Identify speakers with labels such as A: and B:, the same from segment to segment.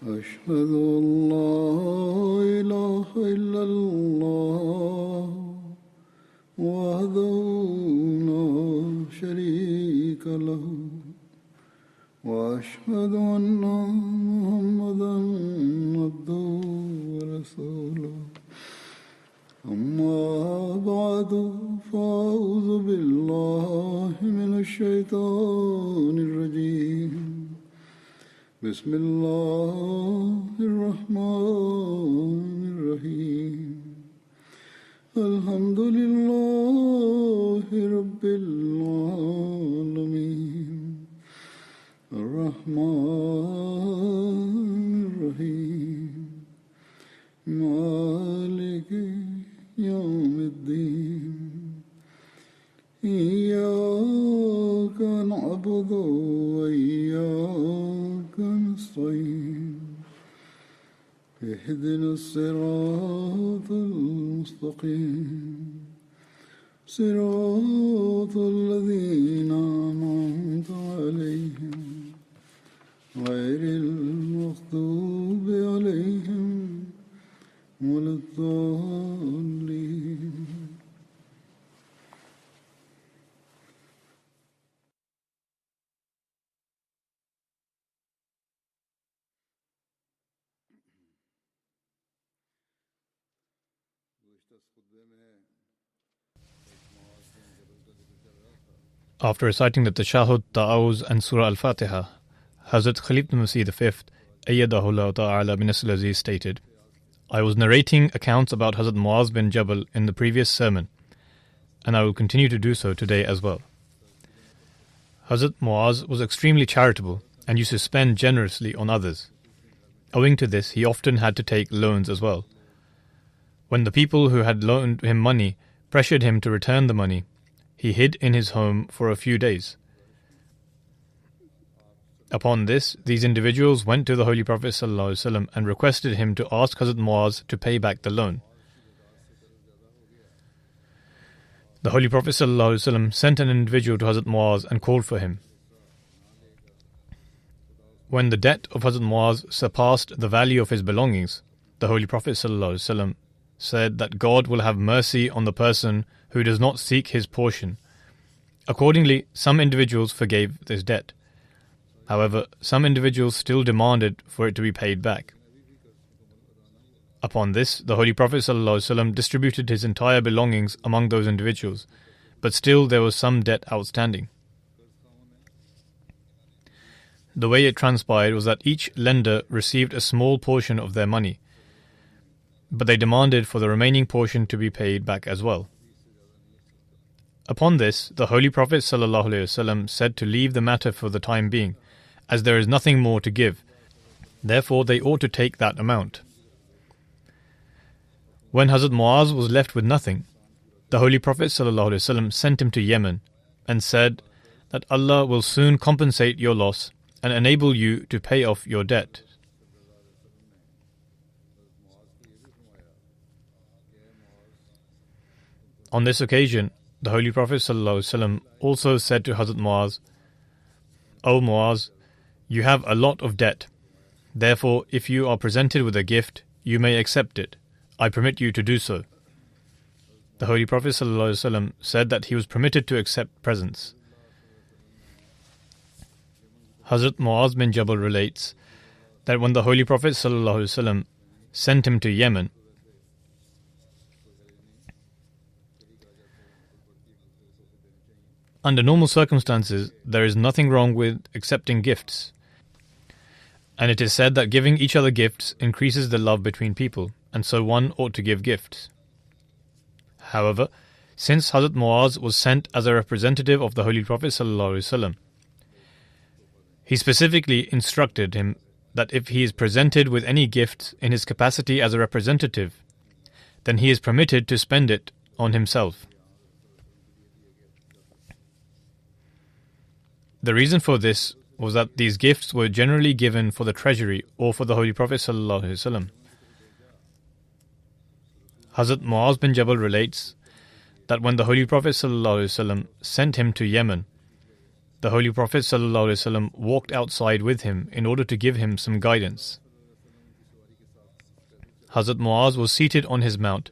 A: أشهد أن لا إله إلا الله وحده لا شريك له وأشهد أن محمدا عبده ورسوله أما بعد فأعوذ بالله من الشيطان الرجيم بسم الله الرحمن الرحيم الحمد لله رب العالمين الرحمن الرحيم مالك يوم الدين إياك نعبد وإياك نستعين اهدنا الصراط المستقيم صراط الذين أنعمت عليهم غير المغضوب عليهم ولا الضالين.
B: After reciting the Tashahhud, Ta'awuz and Surah Al-Fatiha, Hazrat Khalifa Masih V, Ayyadahullah Ta'ala bin Nasr Aziz stated, I was narrating accounts about Hazrat Muaz bin Jabal in the previous sermon, and I will continue to do so today as well. Hazrat Muaz was extremely charitable and used to spend generously on others. Owing to this, he often had to take loans as well. When the people who had loaned him money pressured him to return the money, he hid in his home for a few days. Upon this, these individuals went to the Holy Prophet ﷺ and requested him to ask Hazrat Muaz to pay back the loan. The Holy Prophet ﷺ sent an individual to Hazrat Muaz and called for him. When the debt of Hazrat Muaz surpassed the value of his belongings, the Holy Prophet ﷺ said that God will have mercy on the person who does not seek his portion. Accordingly, some individuals forgave this debt. However, some individuals still demanded for it to be paid back. Upon this, the Holy Prophet ﷺ distributed his entire belongings among those individuals, but still there was some debt outstanding. The way it transpired was that each lender received a small portion of their money, but they demanded for the remaining portion to be paid back as well. Upon this, the Holy Prophet ﷺ said to leave the matter for the time being, as there is nothing more to give. Therefore, they ought to take that amount. When Hazrat Muaz was left with nothing, the Holy Prophet ﷺ sent him to Yemen and said that Allah will soon compensate your loss and enable you to pay off your debt. On this occasion, the Holy Prophet ﷺ also said to Hazrat Muaz, O Muaz, you have a lot of debt. Therefore, if you are presented with a gift, you may accept it. I permit you to do so. The Holy Prophet ﷺ said that he was permitted to accept presents. Hazrat Muaz bin Jabal relates that when the Holy Prophet ﷺ sent him to Yemen, under normal circumstances, there is nothing wrong with accepting gifts. And it is said that giving each other gifts increases the love between people, and so one ought to give gifts. However, since Hazrat Muaz was sent as a representative of the Holy Prophet ﷺ, he specifically instructed him that if he is presented with any gift in his capacity as a representative, then he is permitted to spend it on himself. The reason for this was that these gifts were generally given for the treasury or for the Holy Prophet ﷺ. Hazrat Muaz bin Jabal relates that when the Holy Prophet ﷺ sent him to Yemen, the Holy Prophet ﷺ walked outside with him in order to give him some guidance. Hazrat Muaz was seated on his mount,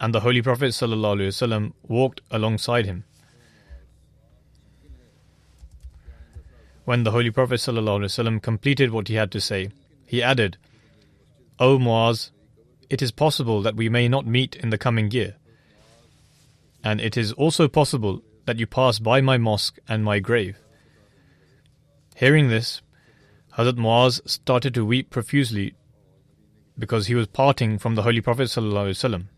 B: and the Holy Prophet ﷺ walked alongside him. When the Holy Prophet ﷺ completed what he had to say, he added, "O Muaz, it is possible that we may not meet in the coming year, and it is also possible that you pass by my mosque and my grave." Hearing this, Hazrat Muaz started to weep profusely because he was parting from the Holy Prophet ﷺ.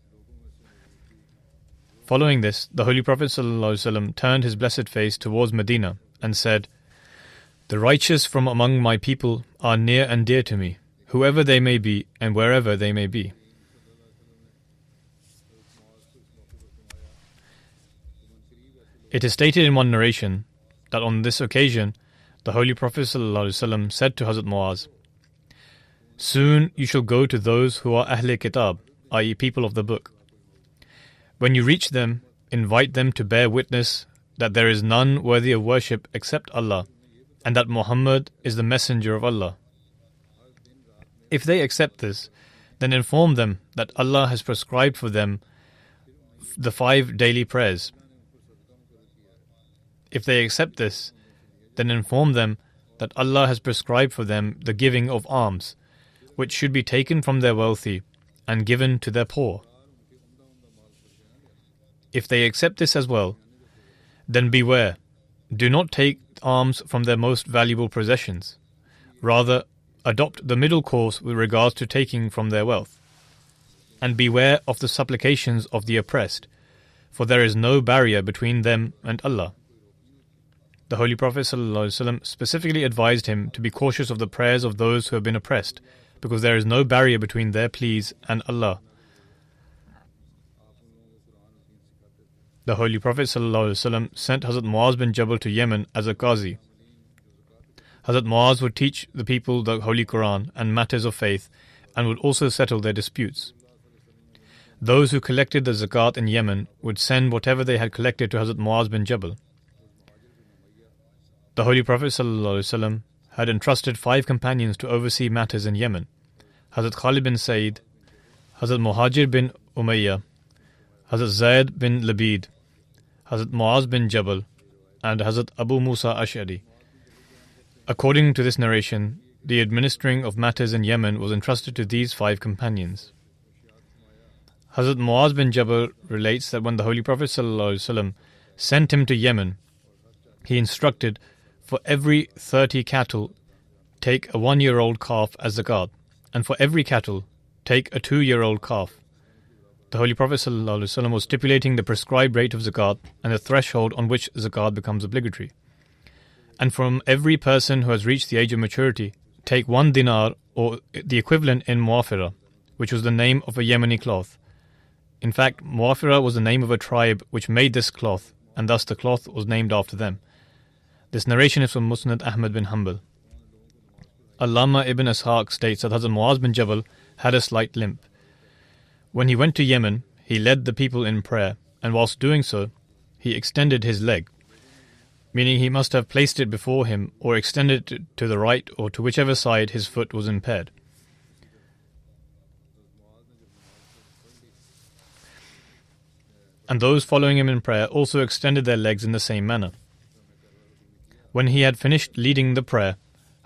B: Following this, the Holy Prophet ﷺ turned his blessed face towards Medina and said, "The righteous from among my people are near and dear to me, whoever they may be and wherever they may be." It is stated in one narration that on this occasion, the Holy Prophet ﷺ said to Hazrat Muaz, "Soon you shall go to those who are Ahle Kitab, i.e. people of the book. When you reach them, invite them to bear witness that there is none worthy of worship except Allah, and that Muhammad is the messenger of Allah. If they accept this, then inform them that Allah has prescribed for them the 5 daily prayers. If they accept this, then inform them that Allah has prescribed for them the giving of alms, which should be taken from their wealthy and given to their poor. If they accept this as well, then beware, do not take alms from their most valuable possessions. Rather, adopt the middle course with regards to taking from their wealth. And beware of the supplications of the oppressed, for there is no barrier between them and Allah." The Holy Prophet ﷺ specifically advised him to be cautious of the prayers of those who have been oppressed, because there is no barrier between their pleas and Allah. The Holy Prophet ﷺ sent Hazrat Muaz bin Jabal to Yemen as a Qazi. Hazrat Muaz would teach the people the Holy Quran and matters of faith, and would also settle their disputes. Those who collected the zakat in Yemen would send whatever they had collected to Hazrat Muaz bin Jabal. The Holy Prophet ﷺ had entrusted 5 companions to oversee matters in Yemen: Hazrat Khalid bin Said, Hazrat Muhajir bin Umayyah, Hazrat Zayd bin Labid, Hazrat Muaz bin Jabal, and Hazrat Abu Musa Ash'ari. According to this narration, the administering of matters in Yemen was entrusted to these 5 companions. Hazrat Muaz bin Jabal relates that when the Holy Prophet ﷺ sent him to Yemen, he instructed, for every 30 cattle, take a 1-year-old calf as zakat, and for every cattle, take a 2-year-old calf. The Holy Prophet ﷺ was stipulating the prescribed rate of zakat and the threshold on which zakat becomes obligatory. And from every person who has reached the age of maturity, take 1 dinar, or the equivalent in muafira, which was the name of a Yemeni cloth. In fact, muafira was the name of a tribe which made this cloth, and thus the cloth was named after them. This narration is from Musnad Ahmad bin Hanbal. Allama ibn Ishaq states that Hazrat Muaz bin Jabal had a slight limp. When he went to Yemen, he led the people in prayer, and whilst doing so, he extended his leg, meaning he must have placed it before him or extended it to the right or to whichever side his foot was impaired. And those following him in prayer also extended their legs in the same manner. When he had finished leading the prayer,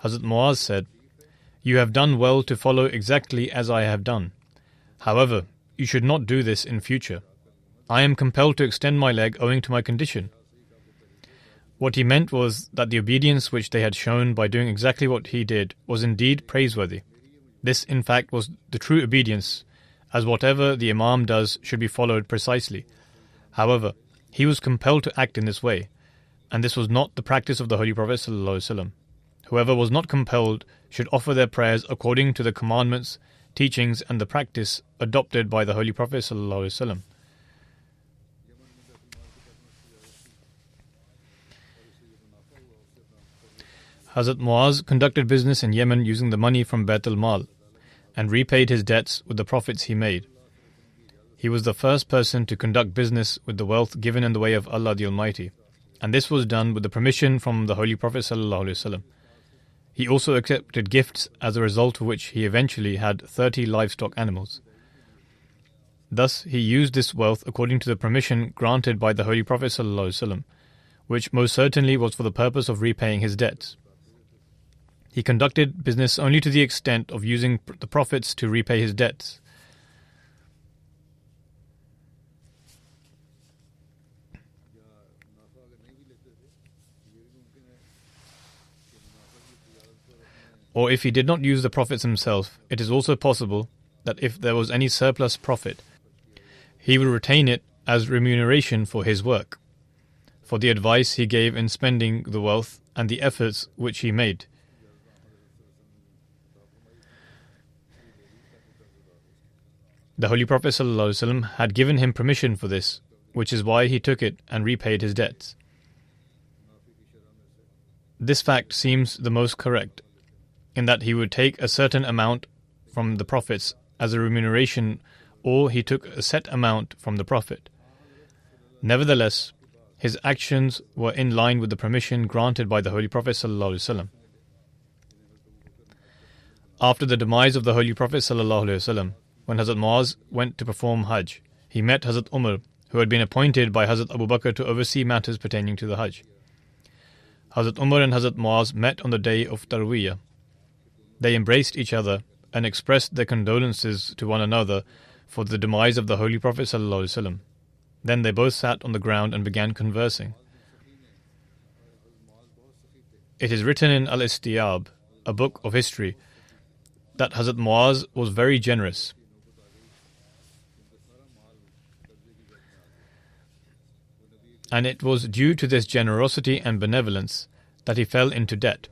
B: Hazrat Muaz said, "You have done well to follow exactly as I have done. However, you should not do this in future. I am compelled to extend my leg owing to my condition." What he meant was that the obedience which they had shown by doing exactly what he did was indeed praiseworthy. This, in fact, was the true obedience, as whatever the Imam does should be followed precisely. However, he was compelled to act in this way, and this was not the practice of the Holy Prophet ﷺ. Whoever was not compelled should offer their prayers according to the commandments, teachings, and the practice adopted by the Holy Prophet ﷺ. Hazrat Muaz conducted business in Yemen using the money from Bayt al-Mal and repaid his debts with the profits he made. He was the first person to conduct business with the wealth given in the way of Allah the Almighty, and this was done with the permission from the Holy Prophet ﷺ. He also accepted gifts, as a result of which he eventually had 30 livestock animals. Thus, he used this wealth according to the permission granted by the Holy Prophet ﷺ, which most certainly was for the purpose of repaying his debts. He conducted business only to the extent of using the profits to repay his debts. Or if he did not use the profits himself, it is also possible that if there was any surplus profit, he would retain it as remuneration for his work, for the advice he gave in spending the wealth and the efforts which he made. The Holy Prophet ﷺ had given him permission for this, which is why he took it and repaid his debts. This fact seems the most correct, in that he would take a certain amount from the profits as a remuneration, or he took a set amount from the profit. Nevertheless, his actions were in line with the permission granted by the Holy Prophet ﷺ. After the demise of the Holy Prophet ﷺ, when Hazrat Muaz went to perform Hajj, he met Hazrat Umar, who had been appointed by Hazrat Abu Bakr to oversee matters pertaining to the Hajj. Hazrat Umar and Hazrat Muaz met on the day of Tarwiyah. They embraced each other and expressed their condolences to one another for the demise of the Holy Prophet ﷺ. Then they both sat on the ground and began conversing. It is written in Al-Istiyab, a book of history, that Hazrat Muaz was very generous. And it was due to this generosity and benevolence that he fell into debt.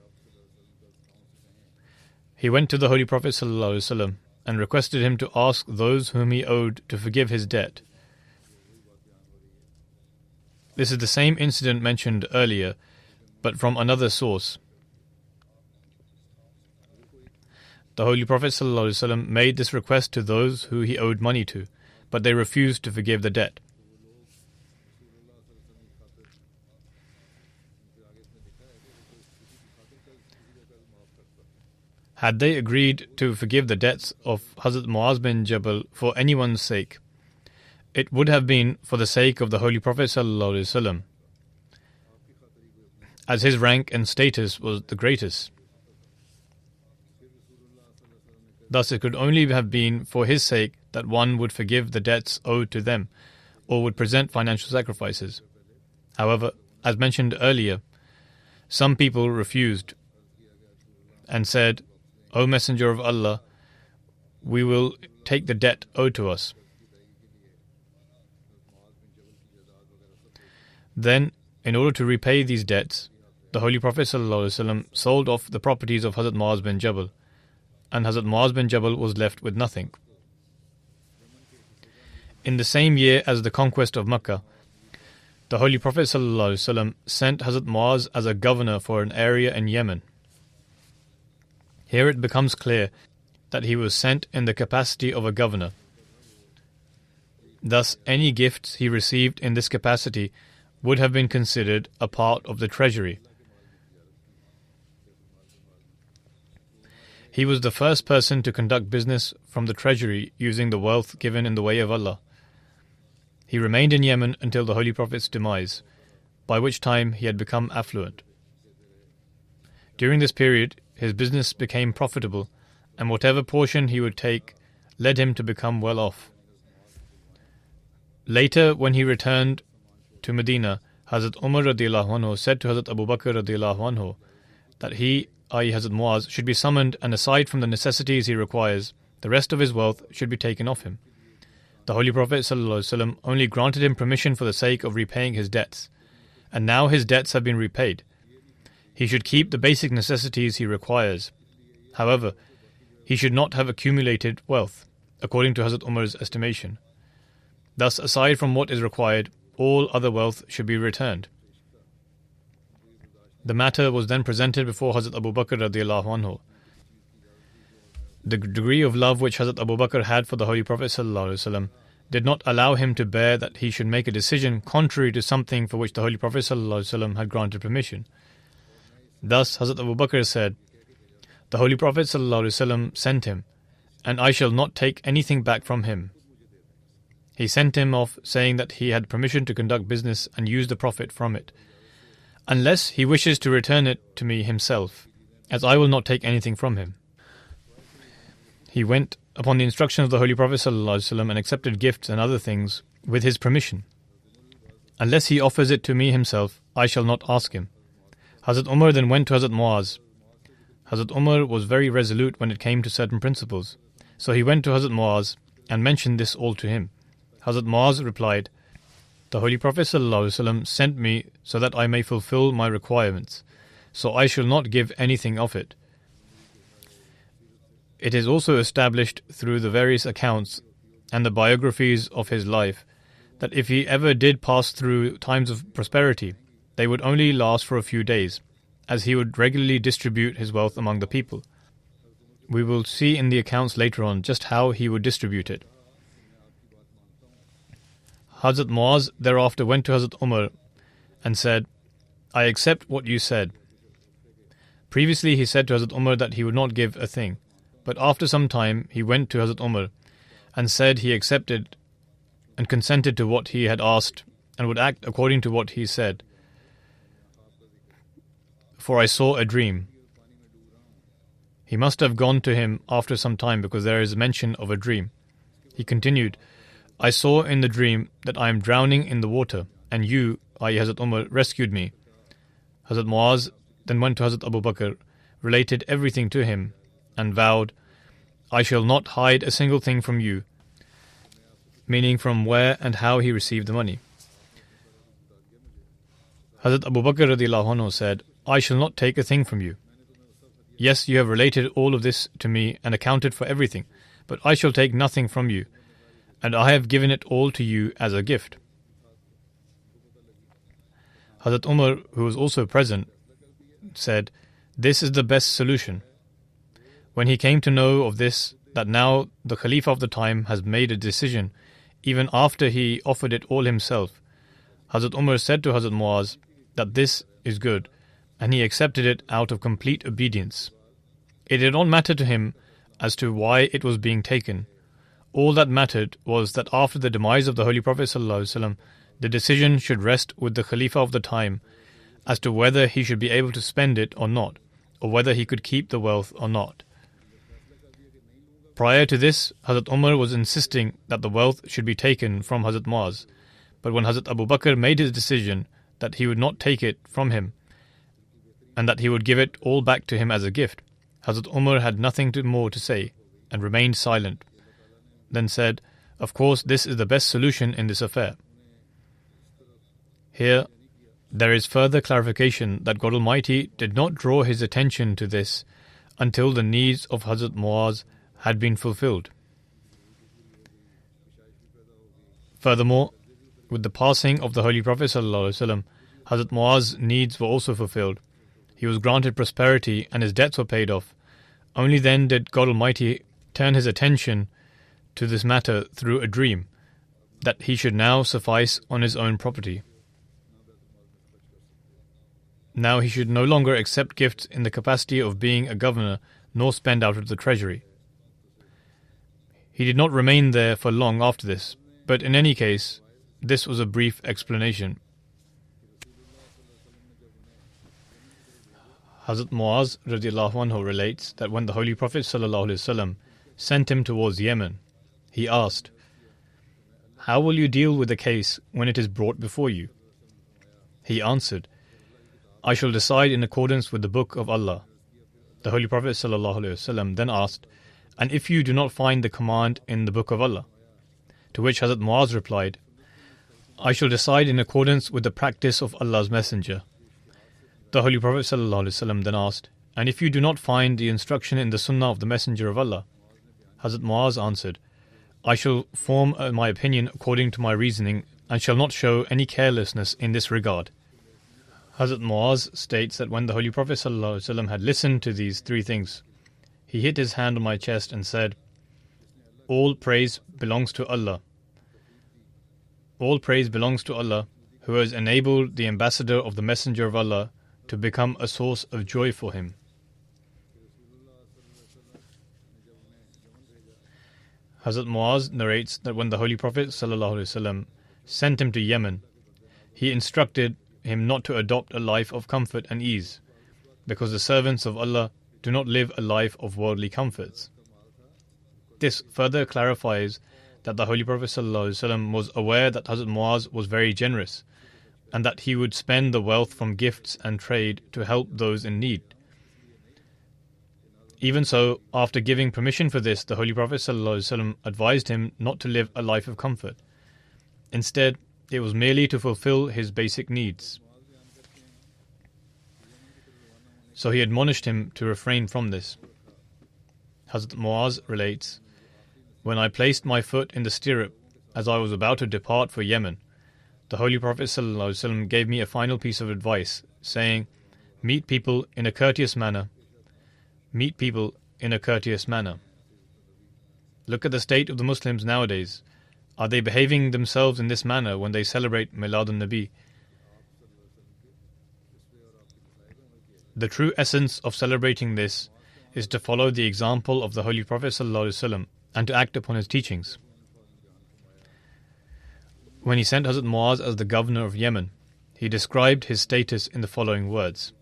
B: He went to the Holy Prophet ﷺ and requested him to ask those whom he owed to forgive his debt. This is the same incident mentioned earlier, but from another source. The Holy Prophet ﷺ made this request to those who he owed money to, but they refused to forgive the debt. Had they agreed to forgive the debts of Hazrat Muaz bin Jabal for anyone's sake, it would have been for the sake of the Holy Prophet ﷺ, as his rank and status was the greatest. Thus it could only have been for his sake that one would forgive the debts owed to them, or would present financial sacrifices. However, as mentioned earlier, some people refused and said, "O Messenger of Allah, we will take the debt owed to us." Then, in order to repay these debts, the Holy Prophet ﷺ sold off the properties of Hazrat Muaz bin Jabal, and Hazrat Muaz bin Jabal was left with nothing. In the same year as the conquest of Makkah, the Holy Prophet ﷺ sent Hazrat Muaz as a governor for an area in Yemen. Here it becomes clear that he was sent in the capacity of a governor. Thus, any gifts he received in this capacity would have been considered a part of the treasury. He was the first person to conduct business from the treasury using the wealth given in the way of Allah. He remained in Yemen until the Holy Prophet's demise, by which time he had become affluent. During this period, his business became profitable, and whatever portion he would take led him to become well off. Later, when he returned to Medina, Hazrat Umar radiallahu anhu said to Hazrat Abu Bakr radiallahu anhu that he, i.e. Hazrat Muaz, should be summoned, and aside from the necessities he requires, the rest of his wealth should be taken off him. The Holy Prophet ﷺ only granted him permission for the sake of repaying his debts, and now his debts have been repaid. He should keep the basic necessities he requires. However, he should not have accumulated wealth, according to Hazrat Umar's estimation. Thus, aside from what is required, all other wealth should be returned. The matter was then presented before Hazrat Abu Bakr radiallahu anhu. The degree of love which Hazrat Abu Bakr had for the Holy Prophet ﷺ did not allow him to bear that he should make a decision contrary to something for which the Holy Prophet ﷺ had granted permission. Thus, Hazrat Abu Bakr said, The Holy Prophet ﷺ sent him, and I shall not take anything back from him. He sent him off, saying that he had permission to conduct business and use the profit from it, unless he wishes to return it to me himself, as I will not take anything from him. He went upon the instruction of the Holy Prophet ﷺ and accepted gifts and other things with his permission. Unless he offers it to me himself, I shall not ask him. Hazrat Umar then went to Hazrat Muaz. Hazrat Umar was very resolute when it came to certain principles, so he went to Hazrat Muaz and mentioned this all to him. Hazrat Muaz replied, "The Holy Prophet ﷺ sent me so that I may fulfill my requirements, so I shall not give anything of it. It is also established through the various accounts and the biographies of his life that if he ever did pass through times of prosperity, they would only last for a few days, as he would regularly distribute his wealth among the people. We will see in the accounts later on just how he would distribute it." Hazrat Muaz thereafter went to Hazrat Umar and said, "I accept what you said." Previously he said to Hazrat Umar that he would not give a thing, but after some time he went to Hazrat Umar and said he accepted and consented to what he had asked and would act according to what he said. "For I saw a dream." He must have gone to him after some time because there is mention of a dream. He continued, "I saw in the dream that I am drowning in the water, and you, i.e. Hazrat Umar, rescued me." Hazrat Muaz then went to Hazrat Abu Bakr, related everything to him, and vowed, "I shall not hide a single thing from you," meaning from where and how he received the money. Hazrat Abu Bakr radiallahu anhu said, "I shall not take a thing from you. Yes, you have related all of this to me and accounted for everything, but I shall take nothing from you, and I have given it all to you as a gift." Hazrat Umar, who was also present, said, "This is the best solution." When he came to know of this, that now the Khalifa of the time has made a decision, even after he offered it all himself, Hazrat Umar said to Hazrat Muaz that this is good, and he accepted it out of complete obedience. It did not matter to him as to why it was being taken. All that mattered was that after the demise of the Holy Prophet ﷺ, the decision should rest with the Khalifa of the time as to whether he should be able to spend it or not, or whether he could keep the wealth or not. Prior to this, Hazrat Umar was insisting that the wealth should be taken from Hazrat Muaz, but when Hazrat Abu Bakr made his decision that he would not take it from him and that he would give it all back to him as a gift, Hazrat Umar had nothing more to say and remained silent, then said, "Of course, this is the best solution in this affair." Here, there is further clarification that God Almighty did not draw his attention to this until the needs of Hazrat Muaz had been fulfilled. Furthermore, with the passing of the Holy Prophet ﷺ, Hazrat Muaz's needs were also fulfilled. He was granted prosperity and his debts were paid off. Only then did God Almighty turn his attention to this matter through a dream, that he should now suffice on his own property. Now he should no longer accept gifts in the capacity of being a governor, nor spend out of the treasury. He did not remain there for long after this, but in any case, this was a brief explanation. Hazrat Muaz radiallahu anhu relates that when the Holy Prophet ﷺ sent him towards Yemen, he asked, "How will you deal with the case when it is brought before you?" He answered, "I shall decide in accordance with the Book of Allah." The Holy Prophet ﷺ then asked, "And if you do not find the command in the Book of Allah?" To which Hazrat Muaz replied, "I shall decide in accordance with the practice of Allah's Messenger." The Holy Prophet ﷺ then asked, "And if you do not find the instruction in the Sunnah of the Messenger of Allah?" Hazrat Muaz answered, "I shall form my opinion according to my reasoning and shall not show any carelessness in this regard." Hazrat Muaz states that when the Holy Prophet ﷺ had listened to these three things, he hit his hand on my chest and said, "All praise belongs to Allah. All praise belongs to Allah, who has enabled the ambassador of the Messenger of Allah to become a source of joy for him." Hazrat Muaz narrates that when the Holy Prophet ﷺ sent him to Yemen, he instructed him not to adopt a life of comfort and ease, because the servants of Allah do not live a life of worldly comforts. This further clarifies that the Holy Prophet ﷺ was aware that Hazrat Muaz was very generous, and that he would spend the wealth from gifts and trade to help those in need. Even so, after giving permission for this, the Holy Prophet ﷺ advised him not to live a life of comfort. Instead, it was merely to fulfill his basic needs. So he admonished him to refrain from this. Hazrat Muaz relates, "When I placed my foot in the stirrup as I was about to depart for Yemen, the Holy Prophet ﷺ gave me a final piece of advice, saying, 'Meet people in a courteous manner. Meet people in a courteous manner.' Look at the state of the Muslims nowadays. Are they behaving themselves in this manner when they celebrate Miladun Nabi? The true essence of celebrating this is to follow the example of the Holy Prophet ﷺ and to act upon his teachings." When he sent Hazrat Muaz as the governor of Yemen, he described his status in the following words: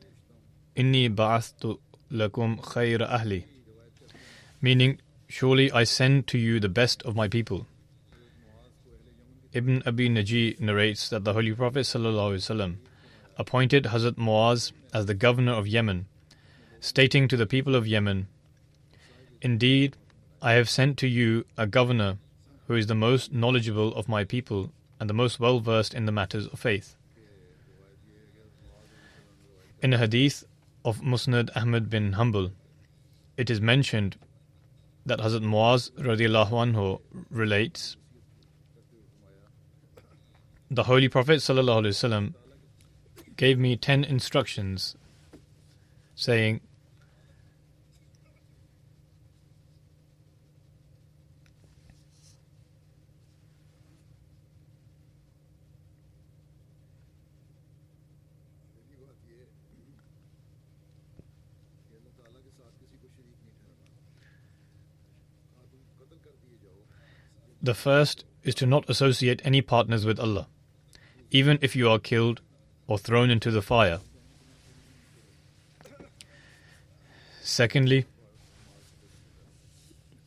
B: "Inni ba'athtu lakum khayra ahli," meaning, "Surely I send to you the best of my people." Ibn Abi Naji narrates that the Holy Prophet ﷺ appointed Hazrat Muaz as the governor of Yemen, stating to the people of Yemen, "Indeed, I have sent to you a governor who is the most knowledgeable of my people and the most well versed in the matters of faith." In a hadith of Musnad Ahmad bin Hanbal, it is mentioned that Hazrat Muaz radiallahu anhu relates, "The Holy Prophet ﷺ gave me 10 instructions, saying, the first is to not associate any partners with Allah, even if you are killed or thrown into the fire. Secondly,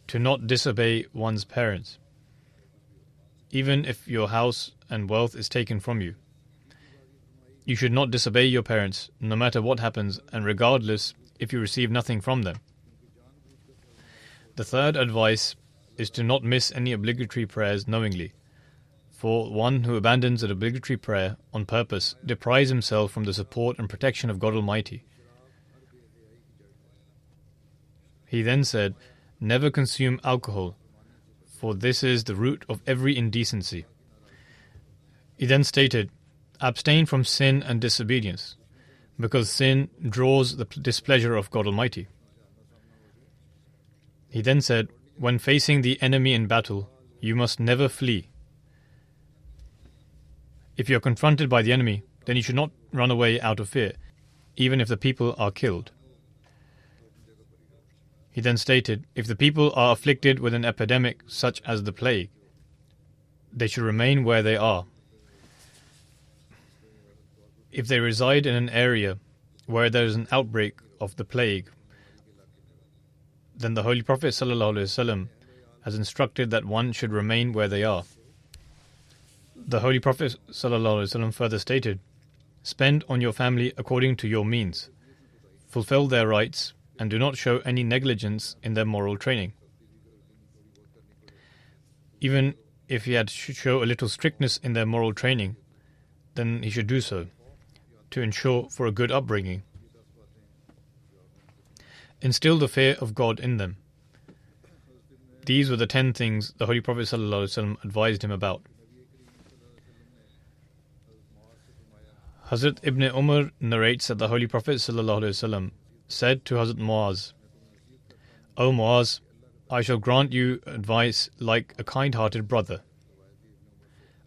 B: to not disobey one's parents, even if your house and wealth is taken from you. You should not disobey your parents, no matter what happens, and regardless if you receive nothing from them. The third advice is to not miss any obligatory prayers knowingly, for one who abandons an obligatory prayer on purpose deprives himself from the support and protection of God Almighty. He then said, "Never consume alcohol, for this is the root of every indecency." He then stated, "Abstain from sin and disobedience, because sin draws the displeasure of God Almighty." He then said, "When facing the enemy in battle, you must never flee. If you are confronted by the enemy, then you should not run away out of fear, even if the people are killed." He then stated, "If the people are afflicted with an epidemic such as the plague, they should remain where they are. If they reside in an area where there is an outbreak of the plague, then the Holy Prophet ﷺ has instructed that one should remain where they are." The Holy Prophet ﷺ further stated, "Spend on your family according to your means, fulfill their rights, and do not show any negligence in their moral training." Even if he had to show a little strictness in their moral training, then he should do so, to ensure for a good upbringing. Instill the fear of God in them. These were the 10 things the Holy Prophet ﷺ advised him about. Hazrat Ibn Umar narrates that the Holy Prophet ﷺ said to Hazrat Muaz, "O Muaz, I shall grant you advice like a kind-hearted brother.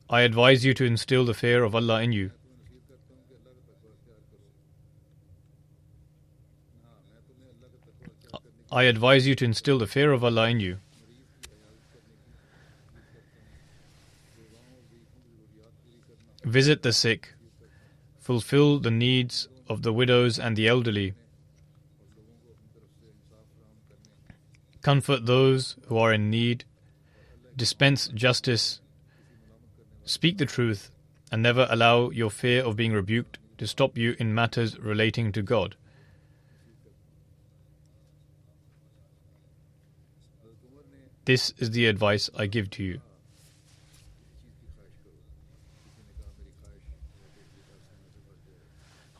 B: I advise you to instill the fear of Allah in you. I advise you to instill the fear of Allah in you. visit the sick, fulfill the needs of the widows and the elderly, comfort those who are in need, dispense justice, speak the truth, and never allow your fear of being rebuked to stop you in matters relating to God. This is the advice I give to you.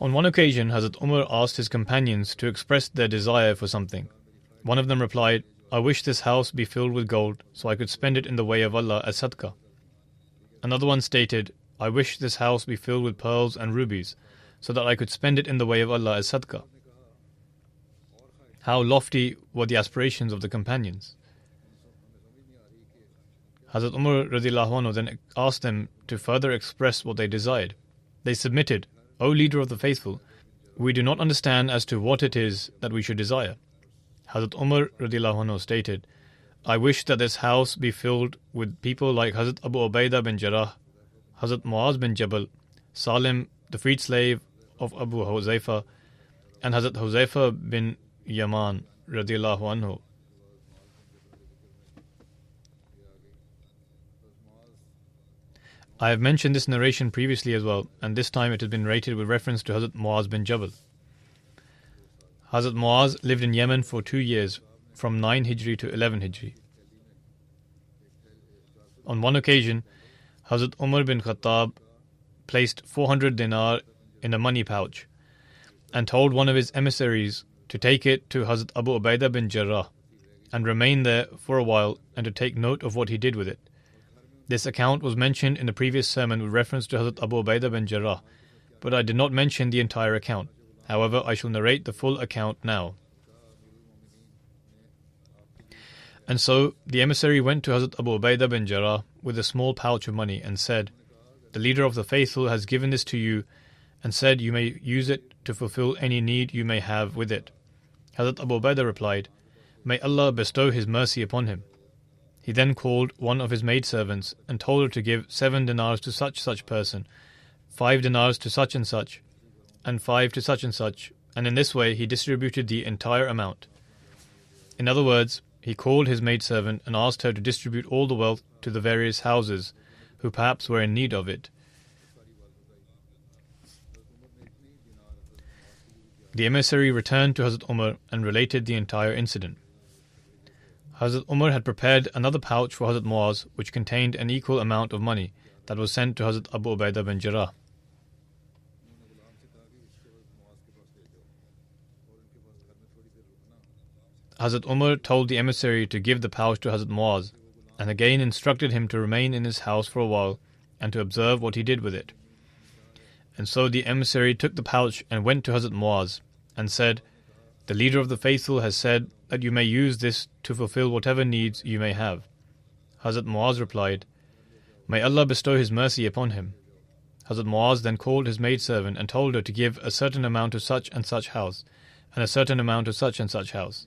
B: On one occasion, Hazrat Umar asked his companions to express their desire for something. One of them replied, "I wish this house be filled with gold so I could spend it in the way of Allah as sadaqah." Another one stated, "I wish this house be filled with pearls and rubies so that I could spend it in the way of Allah as sadaqah." How lofty were the aspirations of the companions. Hazrat Umar radhiyallahu anhu then asked them to further express what they desired. They submitted, "O leader of the faithful, we do not understand as to what it is that we should desire." Hazrat Umar radhiyallahu anhu stated, "I wish that this house be filled with people like Hazrat Abu Ubaidah bin Jarrah, Hazrat Muaz bin Jabal, Salim, the freed slave of Abu Huzaifa, and Hazrat Huzaifa bin Yaman radhiyallahu anhu." I have mentioned this narration previously as well, and this time it has been narrated with reference to Hazrat Muaz bin Jabal. Hazrat Muaz lived in Yemen for 2 years, from 9 Hijri to 11 Hijri. On one occasion, Hazrat Umar bin Khattab placed 400 dinar in a money pouch and told one of his emissaries to take it to Hazrat Abu Ubaidah bin Jarrah and remain there for a while and to take note of what he did with it. This account was mentioned in the previous sermon with reference to Hazrat Abu Ubaidah bin Jarrah, but I did not mention the entire account. However, I shall narrate the full account now. And so, the emissary went to Hazrat Abu Ubaidah bin Jarrah with a small pouch of money and said, "The leader of the faithful has given this to you and said you may use it to fulfill any need you may have with it." Hazrat Abu Ubaidah replied, "May Allah bestow His mercy upon him." He then called one of his maidservants and told her to give 7 dinars to such person, 5 dinars to such, and 5 to such, and in this way he distributed the entire amount. In other words, he called his maidservant and asked her to distribute all the wealth to the various houses who perhaps were in need of it. The emissary returned to Hazrat Umar and related the entire incident. Hazrat Umar had prepared another pouch for Hazrat Muaz which contained an equal amount of money that was sent to Hazrat Abu Ubaidah bin Jarrah. Hazrat Umar told the emissary to give the pouch to Hazrat Muaz and again instructed him to remain in his house for a while and to observe what he did with it. And so the emissary took the pouch and went to Hazrat Muaz and said, "The leader of the faithful has said that you may use this to fulfill whatever needs you may have." Hazrat Muaz replied, "May Allah bestow His mercy upon him." Hazrat Muaz then called his maidservant and told her to give a certain amount to such and such house, and a certain amount to such and such house.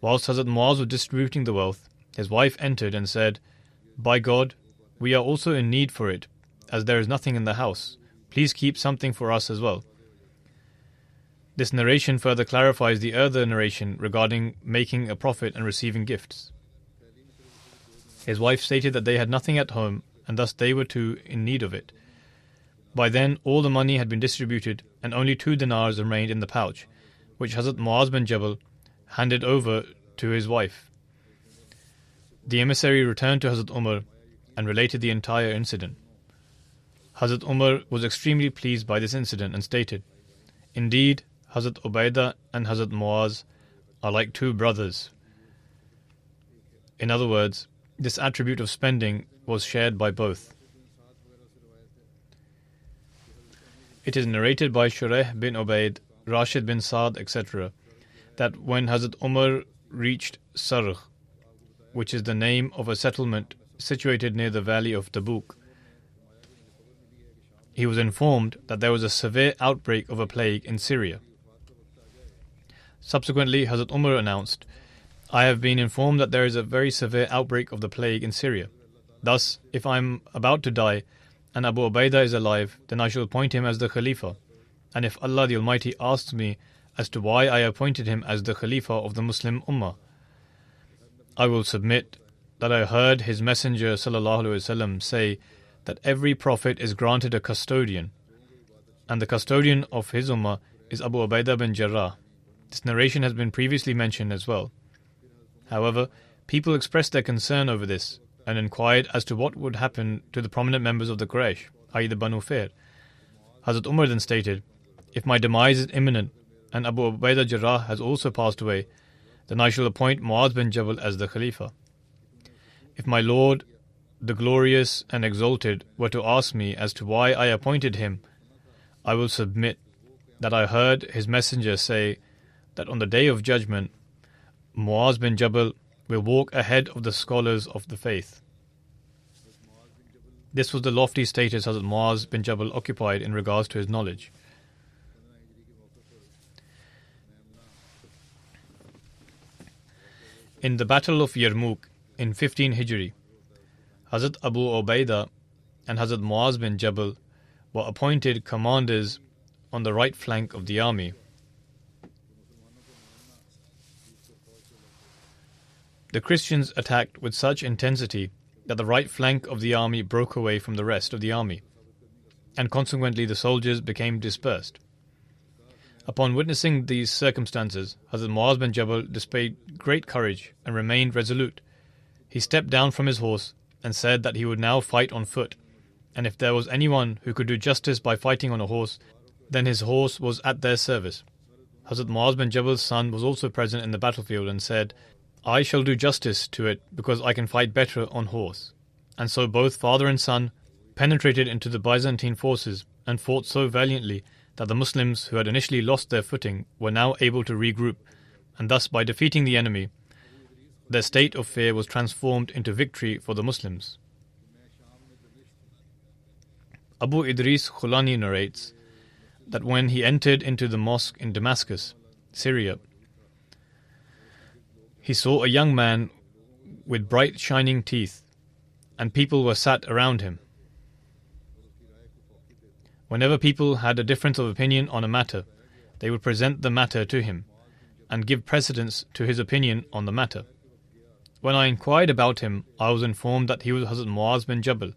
B: Whilst Hazrat Muaz was distributing the wealth, his wife entered and said, "By God, we are also in need for it, as there is nothing in the house. Please keep something for us as well." This narration further clarifies the earlier narration regarding making a profit and receiving gifts. His wife stated that they had nothing at home and thus they were too in need of it. By then all the money had been distributed and only 2 dinars remained in the pouch, which Hazrat Muaz bin Jabal handed over to his wife. The emissary returned to Hazrat Umar and related the entire incident. Hazrat Umar was extremely pleased by this incident and stated, "Indeed, Hazrat Ubaidah and Hazrat Muaz are like 2 brothers." In other words, this attribute of spending was shared by both. It is narrated by Shurayh bin Ubaid, Rashid bin Saad, etc., that when Hazrat Umar reached Sargh, which is the name of a settlement situated near the valley of Tabuk, he was informed that there was a severe outbreak of a plague in Syria. Subsequently, Hazrat Umar announced, "I have been informed that there is a very severe outbreak of the plague in Syria. Thus, if I am about to die, and Abu Ubaidah is alive, then I shall appoint him as the Khalifa. And if Allah the Almighty asks me as to why I appointed him as the Khalifa of the Muslim Ummah, I will submit that I heard his Messenger ﷺ say that every prophet is granted a custodian, and the custodian of his Ummah is Abu Ubaidah bin Jarrah. This narration has been previously mentioned as well. However, people expressed their concern over this and inquired as to what would happen to the prominent members of the Quraysh, i.e. the Banu Fair. Hazrat Umar then stated, if my demise is imminent and Abu Ubaidah Jarrah has also passed away, then I shall appoint Muaz bin Jabal as the Khalifa. If my Lord, the Glorious and Exalted, were to ask me as to why I appointed him, I will submit that I heard his messenger say that on the Day of Judgment, Muaz bin Jabal will walk ahead of the scholars of the faith. This was the lofty status Hazrat Muaz bin Jabal occupied in regards to his knowledge. In the Battle of Yarmouk in 15 Hijri, Hazrat Abu Ubaidah and Hazrat Muaz bin Jabal were appointed commanders on the right flank of the army. The Christians attacked with such intensity that the right flank of the army broke away from the rest of the army, and consequently the soldiers became dispersed. Upon witnessing these circumstances, Hazrat Muaz bin Jabal displayed great courage and remained resolute. He stepped down from his horse and said that he would now fight on foot, and if there was anyone who could do justice by fighting on a horse, then his horse was at their service. Hazrat Muaz bin Jabal's son was also present in the battlefield and said, I shall do justice to it because I can fight better on horse. And so both father and son penetrated into the Byzantine forces and fought so valiantly that the Muslims who had initially lost their footing were now able to regroup, and thus by defeating the enemy, their state of fear was transformed into victory for the Muslims. Abu Idris Khulani narrates that when he entered into the mosque in Damascus, Syria, he saw a young man with bright shining teeth, and people were sat around him. Whenever people had a difference of opinion on a matter, they would present the matter to him and give precedence to his opinion on the matter. When I inquired about him, I was informed that he was Hazrat Muaz bin Jabal.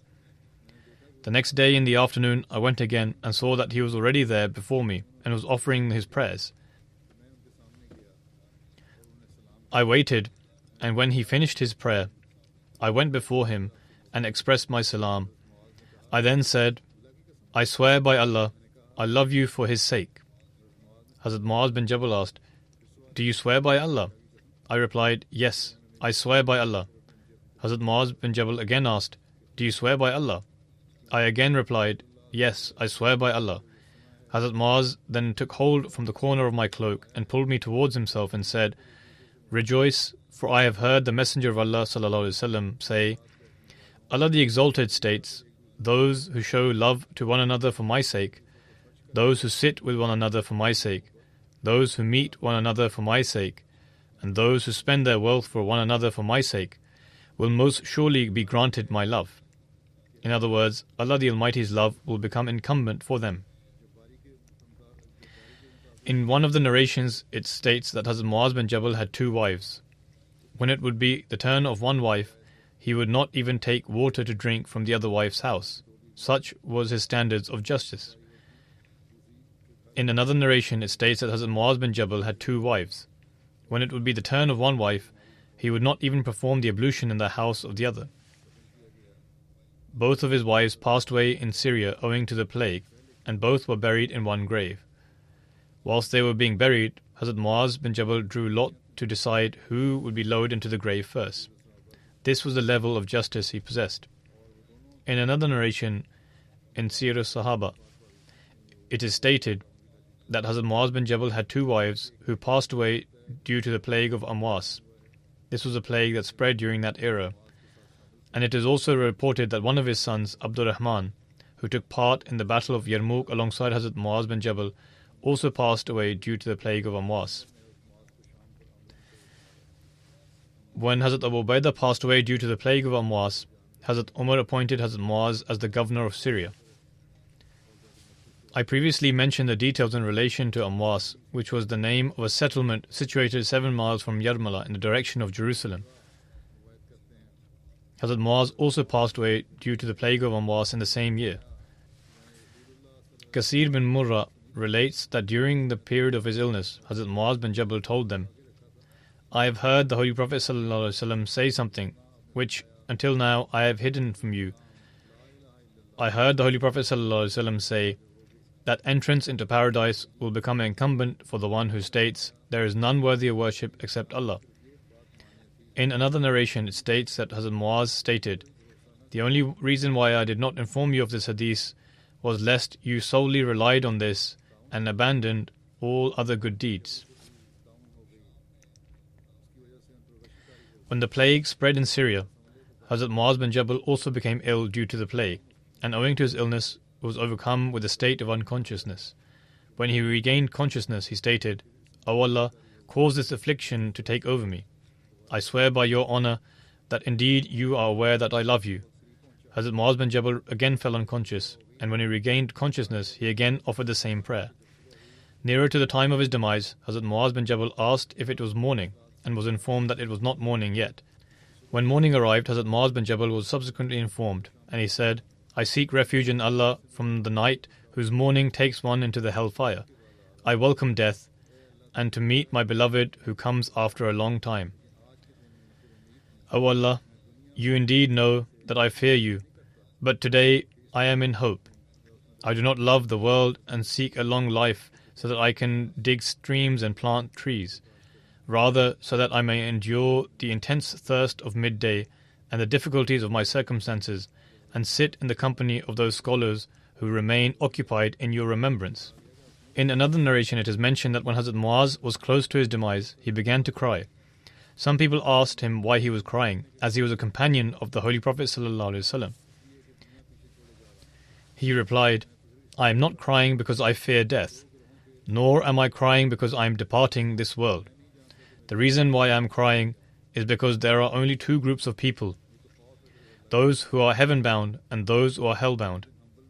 B: The next day in the afternoon, I went again and saw that he was already there before me and was offering his prayers. I waited, and when he finished his prayer, I went before him and expressed my salam. I then said, I swear by Allah, I love you for his sake. Hazrat Muaz bin Jabal asked, do you swear by Allah? I replied, yes, I swear by Allah. Hazrat Muaz bin Jabal again asked, do you swear by Allah? I again replied, yes, I swear by Allah. Hazrat Muaz then took hold from the corner of my cloak and pulled me towards himself and said, rejoice, for I have heard the Messenger of Allah ﷺ say, Allah the Exalted states, those who show love to one another for my sake, those who sit with one another for my sake, those who meet one another for my sake, and those who spend their wealth for one another for my sake, will most surely be granted my love. In other words, Allah the Almighty's love will become incumbent for them. In one of the narrations, it states that Hazrat Muaz bin Jabal had 2 wives. When it would be the turn of one wife, he would not even take water to drink from the other wife's house. Such was his standards of justice. In another narration, it states that Hazrat Muaz bin Jabal had 2 wives. When it would be the turn of one wife, he would not even perform the ablution in the house of the other. Both of his wives passed away in Syria owing to the plague, and both were buried in one grave. Whilst they were being buried, Hazrat Muaz bin Jabal drew lot to decide who would be lowered into the grave first. This was the level of justice he possessed. In another narration, in Sir Sahaba, it is stated that Hazrat Muaz bin Jabal had 2 wives who passed away due to the plague of Amwas. This was a plague that spread during that era. And it is also reported that one of his sons, Abdul Rahman, who took part in the Battle of Yarmouk alongside Hazrat Muaz bin Jabal, also passed away due to the plague of Amwas. When Hazrat Abu Ubaidah passed away due to the plague of Amwas, Hazrat Umar appointed Hazrat Muaz as the governor of Syria. I previously mentioned the details in relation to Amwas, which was the name of a settlement situated 7 miles from Yarmala in the direction of Jerusalem. Hazrat Muaz also passed away due to the plague of Amwas in the same year. Kasir bin Murrah relates that during the period of his illness, Hazrat Muaz bin Jabal told them, I have heard the Holy Prophet ﷺ say something which until now I have hidden from you. I heard the Holy Prophet ﷺ say that entrance into paradise will become incumbent for the one who states, there is none worthy of worship except Allah. In another narration it states that Hazrat Muaz stated, the only reason why I did not inform you of this hadith was lest you solely relied on this and abandoned all other good deeds. When the plague spread in Syria, Hazrat Muaz bin Jabal also became ill due to the plague, and owing to his illness was overcome with a state of unconsciousness. When he regained consciousness, he stated, O Allah, cause this affliction to take over me. I swear by your honour that indeed you are aware that I love you. Hazrat Muaz bin Jabal again fell unconscious, and when he regained consciousness, he again offered the same prayer. Nearer to the time of his demise, Hazrat Muaz bin Jabal asked if it was morning, and was informed that it was not morning yet. When morning arrived, Hazrat Muaz bin Jabal was subsequently informed, and he said, I seek refuge in Allah from the night whose morning takes one into the hellfire. I welcome death, and to meet my beloved who comes after a long time. O Allah, you indeed know that I fear you, but today I am in hope. I do not love the world and seek a long life so that I can dig streams and plant trees. Rather, so that I may endure the intense thirst of midday and the difficulties of my circumstances, and sit in the company of those scholars who remain occupied in your remembrance. In another narration it is mentioned that when Hazrat Muaz was close to his demise, he began to cry. Some people asked him why he was crying, as he was a companion of the Holy Prophet ﷺ. He replied, I am not crying because I fear death, nor am I crying because I am departing this world. The reason why I am crying is because there are only 2 groups of people, those who are heaven-bound and those who are hell-bound,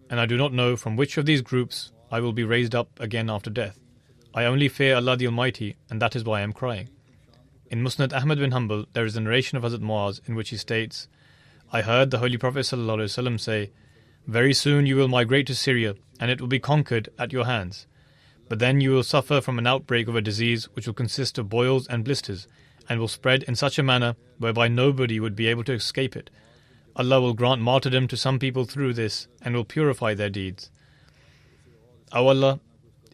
B: and I do not know from which of these groups I will be raised up again after death. I only fear Allah the Almighty, and that is why I am crying. In Musnad Ahmad bin Hanbal, there is a narration of Hazrat Muaz in which he states, I heard the Holy Prophet ﷺ say, very soon you will migrate to Syria, and it will be conquered at your hands. But then you will suffer from an outbreak of a disease which will consist of boils and blisters, and will spread in such a manner whereby nobody would be able to escape it. Allah will grant martyrdom to some people through this, and will purify their deeds. O Allah,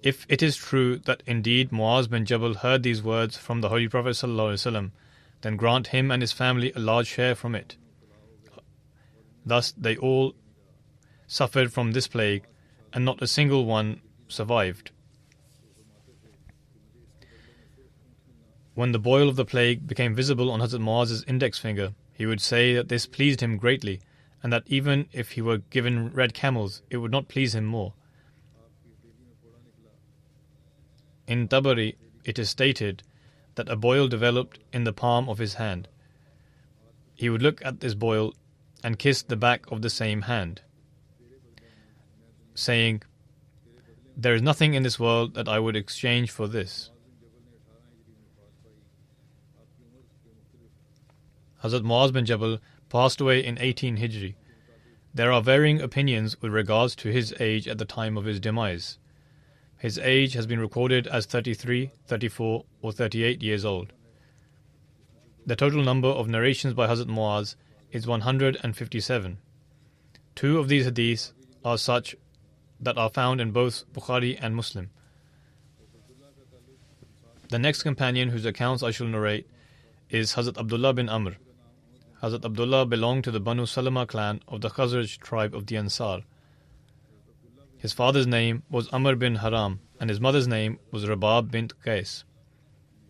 B: if it is true that indeed Muaz bin Jabal heard these words from the Holy Prophet ﷺ, then grant him and his family a large share from it. Thus they all suffered from this plague, and not a single one survived. When the boil of the plague became visible on Hazrat Muaz's index finger, he would say that this pleased him greatly, and that even if he were given red camels, it would not please him more. In Tabari, it is stated that a boil developed in the palm of his hand. He would look at this boil and kiss the back of the same hand, saying, there is nothing in this world that I would exchange for this. Hazrat Muaz bin Jabal passed away in 18 Hijri. There are varying opinions with regards to his age at the time of his demise. His age has been recorded as 33, 34 or 38 years old. The total number of narrations by Hazrat Muaz is 157. 2 of these hadiths are such that are found in both Bukhari and Muslim. The next companion whose accounts I shall narrate is Hazrat Abdullah bin Amr. Hazrat Abdullah belonged to the Banu Salama clan of the Khazraj tribe of the Ansar. His father's name was Amr bin Haram, and his mother's name was Rabab bint Qais.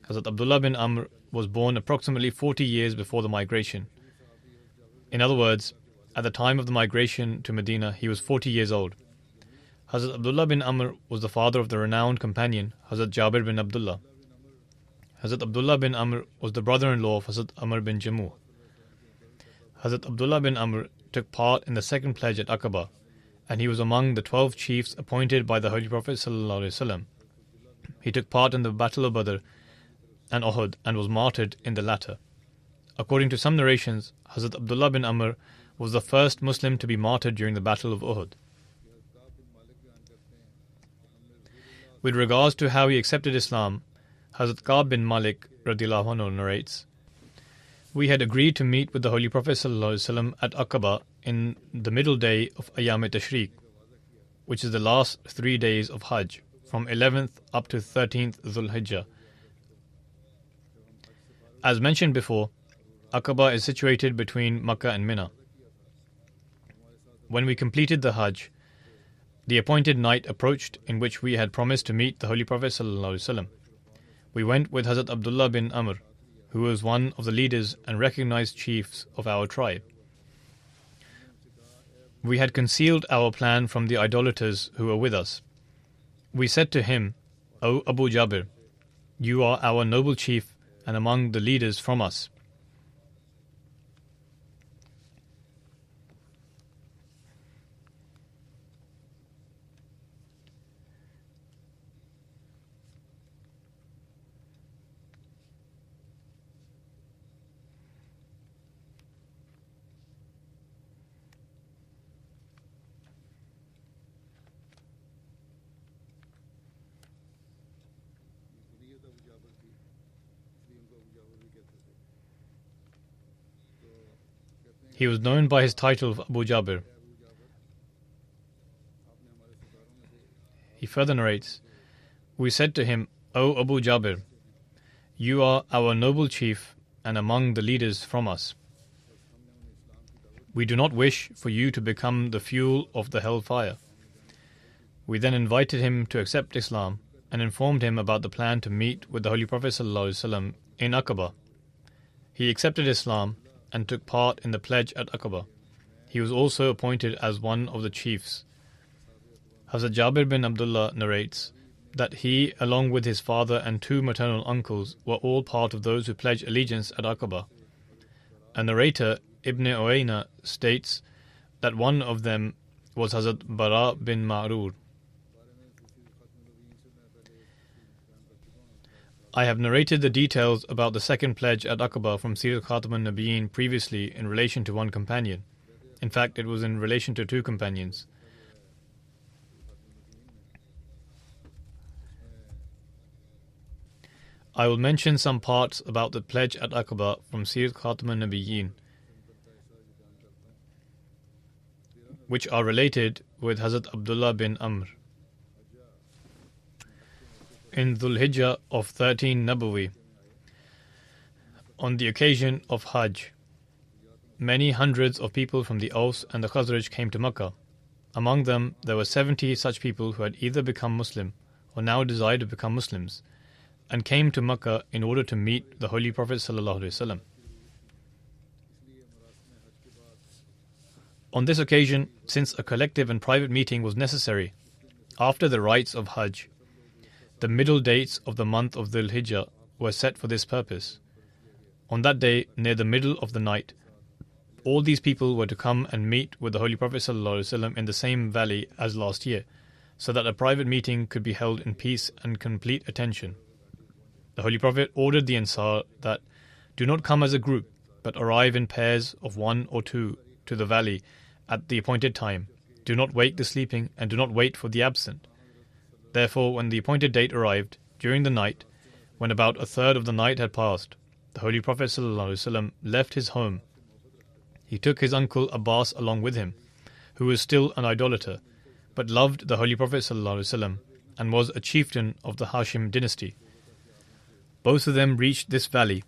B: Hazrat Abdullah bin Amr was born approximately 40 years before the migration. In other words, at the time of the migration to Medina, he was 40 years old. Hazrat Abdullah bin Amr was the father of the renowned companion Hazrat Jabir bin Abdullah. Hazrat Abdullah bin Amr was the brother-in-law of Hazrat Amr bin Jamuh. Hazrat Abdullah bin Amr took part in the second pledge at Aqaba, and he was among the 12 chiefs appointed by the Holy Prophet ﷺ. He took part in the Battle of Badr and Uhud and was martyred in the latter. According to some narrations, Hazrat Abdullah bin Amr was the first Muslim to be martyred during the Battle of Uhud. With regards to how he accepted Islam, Hazrat Ka'b bin Malik radhiyallahu anhu narrates, "We had agreed to meet with the Holy Prophet ﷺ at Aqaba in the middle day of Ayyam Tashriq, which is the last 3 days of Hajj, from 11th up to 13th Dhul Hijjah. As mentioned before, Aqaba is situated between Makkah and Mina. When we completed the Hajj, the appointed night approached in which we had promised to meet the Holy Prophet ﷺ. We went with Hazrat Abdullah bin Amr, who was one of the leaders and recognized chiefs of our tribe. We had concealed our plan from the idolaters who were with us. We said to him, 'O Abu Jabir, you are our noble chief and among the leaders from us. He was known by his title of Abu Jabir. He further narrates, "We said to him, 'O Abu Jabir, you are our noble chief and among the leaders from us. We do not wish for you to become the fuel of the hellfire.' We then invited him to accept Islam and informed him about the plan to meet with the Holy Prophet ﷺ in Aqaba. He accepted Islam and took part in the pledge at Aqaba. He was also appointed as one of the chiefs. Hazrat Jabir bin Abdullah narrates that he, along with his father and 2 maternal uncles, were all part of those who pledged allegiance at Aqaba. A narrator, Ibn Uwayna, states that one of them was Hazrat Bara bin Ma'rur. I have narrated the details about the second pledge at Aqaba from Sirat Khatam al-Nabiyyin previously in relation to one companion. In fact, it was in relation to 2 companions. I will mention some parts about the pledge at Aqaba from Sirat Khatam al-Nabiyyin, which are related with Hazrat Abdullah bin Amr. In Dhul Hijjah of 13 Nabawi, on the occasion of Hajj, many hundreds of people from the Aus and the Khazraj came to Makkah. Among them, there were 70 such people who had either become Muslim or now desired to become Muslims, and came to Makkah in order to meet the Holy Prophet ﷺ. On this occasion, since a collective and private meeting was necessary, after the rites of Hajj, the middle dates of the month of Dhul Hijjah were set for this purpose. On that day, near the middle of the night, all these people were to come and meet with the Holy Prophet ﷺ in the same valley as last year, so that a private meeting could be held in peace and complete attention. The Holy Prophet ordered the Ansar that, "Do not come as a group, but arrive in pairs of 1 or 2 to the valley at the appointed time. Do not wake the sleeping and do not wait for the absent." Therefore, when the appointed date arrived, during the night, when about 1/3 of the night had passed, the Holy Prophet ﷺ left his home. He took his uncle Abbas along with him, who was still an idolater, but loved the Holy Prophet ﷺ and was a chieftain of the Hashim dynasty. Both of them reached this valley,